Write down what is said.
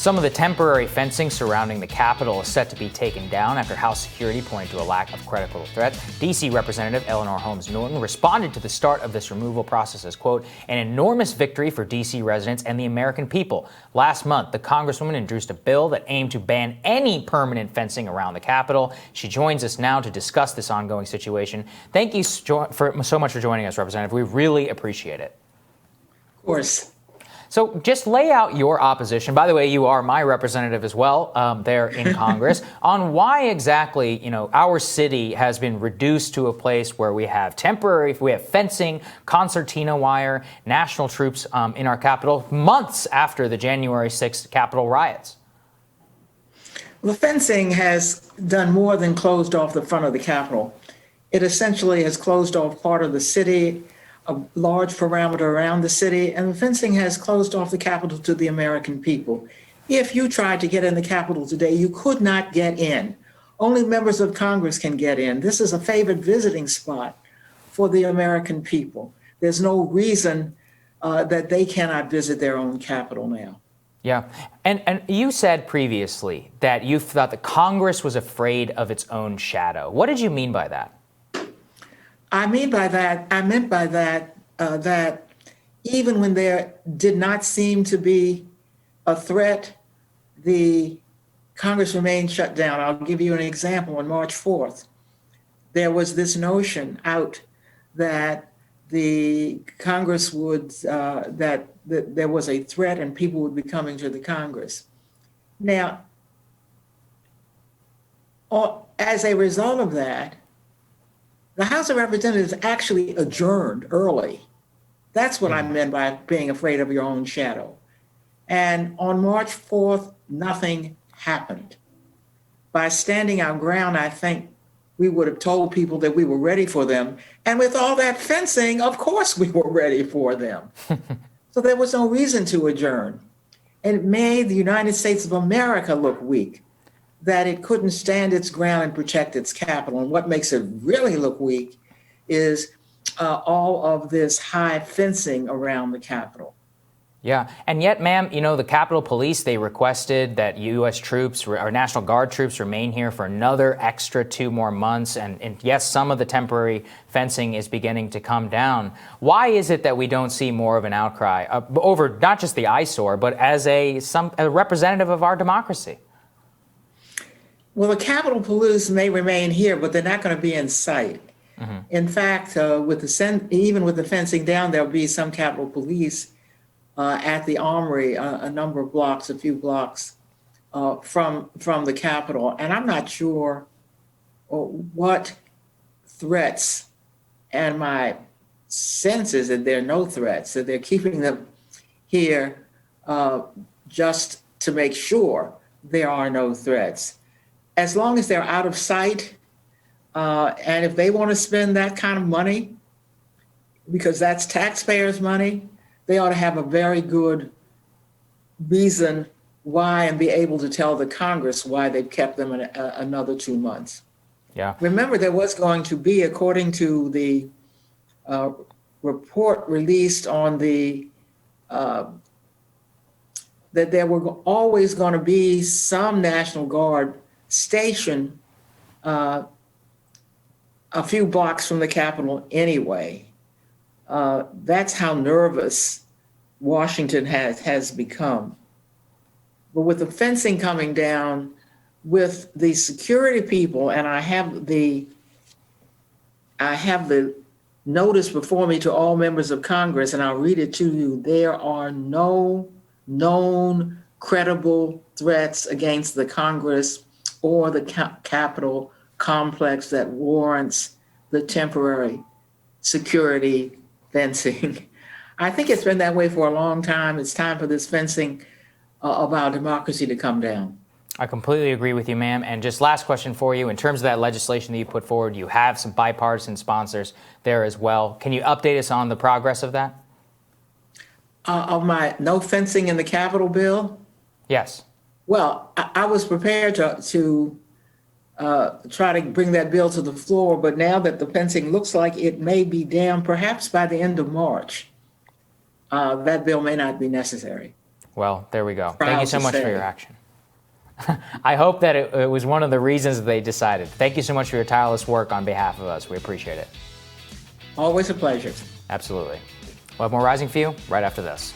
Some of the temporary fencing surrounding the Capitol is set to be taken down after House security pointed to a lack of credible threat. D.C. Representative Eleanor Holmes Norton responded to the start of this removal process as, quote, an enormous victory for D.C. residents and the American people. Last month, the Congresswoman introduced a bill that aimed to ban any permanent fencing around the Capitol. She joins us now to discuss this ongoing situation. Thank you so much for joining us, Representative. We really appreciate it. Of course. So just lay out your opposition. By the way, you are my representative as well there in Congress on why exactly, our city has been reduced to a place where we have fencing, concertina wire, national troops in our capital months after the January 6th Capitol riots. The fencing has done more than closed off the front of the Capitol. It essentially has closed off part of the city, a large parameter around the city, and the fencing has closed off the Capitol to the American people. If you tried to get in the Capitol today, you could not get in. Only members of Congress can get in. This is a favored visiting spot for the American people. There's no reason that they cannot visit their own Capitol now. Yeah. And you said previously that you thought that Congress was afraid of its own shadow. What did you mean by that? I meant by that that even when there did not seem to be a threat, the Congress remained shut down. I'll give you an example. On March 4th, there was this notion out that the Congress would, that there was a threat and people would be coming to the Congress. Now, as a result of that, the House of Representatives actually adjourned early. That's what I meant by being afraid of your own shadow. And on March 4th, nothing happened. By standing our ground, I think we would have told people that we were ready for them. And with all that fencing, of course we were ready for them. So there was no reason to adjourn. And it made the United States of America look weak, that it couldn't stand its ground and protect its capital. And what makes it really look weak is all of this high fencing around the Capitol. Yeah. And yet, ma'am, the Capitol Police, they requested that U.S. troops or National Guard troops remain here for another extra 2 more months. And yes, some of the temporary fencing is beginning to come down. Why is it that we don't see more of an outcry over not just the eyesore, but as a representative of our democracy? Well, the Capitol Police may remain here, but they're not going to be in sight. Mm-hmm. In fact, even with the fencing down, there'll be some Capitol Police at the Armory, a few blocks from the Capitol. And I'm not sure what threats, and my sense is that there are no threats, that they're keeping them here just to make sure there are no threats. As long as they're out of sight, and if they want to spend that kind of money, because that's taxpayers' money, they ought to have a very good reason why and be able to tell the Congress why they've kept them another 2 months. Yeah. Remember, there was going to be, according to the report released on that there were always going to be some National Guard station a few blocks from the Capitol anyway. That's how nervous Washington has become. But with the fencing coming down, with the security people, and I have the notice before me to all members of Congress, and I'll read it to you. There are no known credible threats against the Congress or the Capitol complex that warrants the temporary security fencing. I think it's been that way for a long time. It's time for this fencing of our democracy to come down. I completely agree with you, ma'am. And just last question for you. In terms of that legislation that you put forward, you have some bipartisan sponsors there as well. Can you update us on the progress of that? Of my no fencing in the Capitol bill? Yes. Well, I was prepared to try to bring that bill to the floor, but now that the fencing looks like it may be down, perhaps by the end of March, that bill may not be necessary. Well, there we go. Proud Thank you so to much for say. your action. I hope that it was one of the reasons that they decided. Thank you so much for your tireless work on behalf of us. We appreciate it. Always a pleasure. Absolutely. We'll have more Rising for you right after this.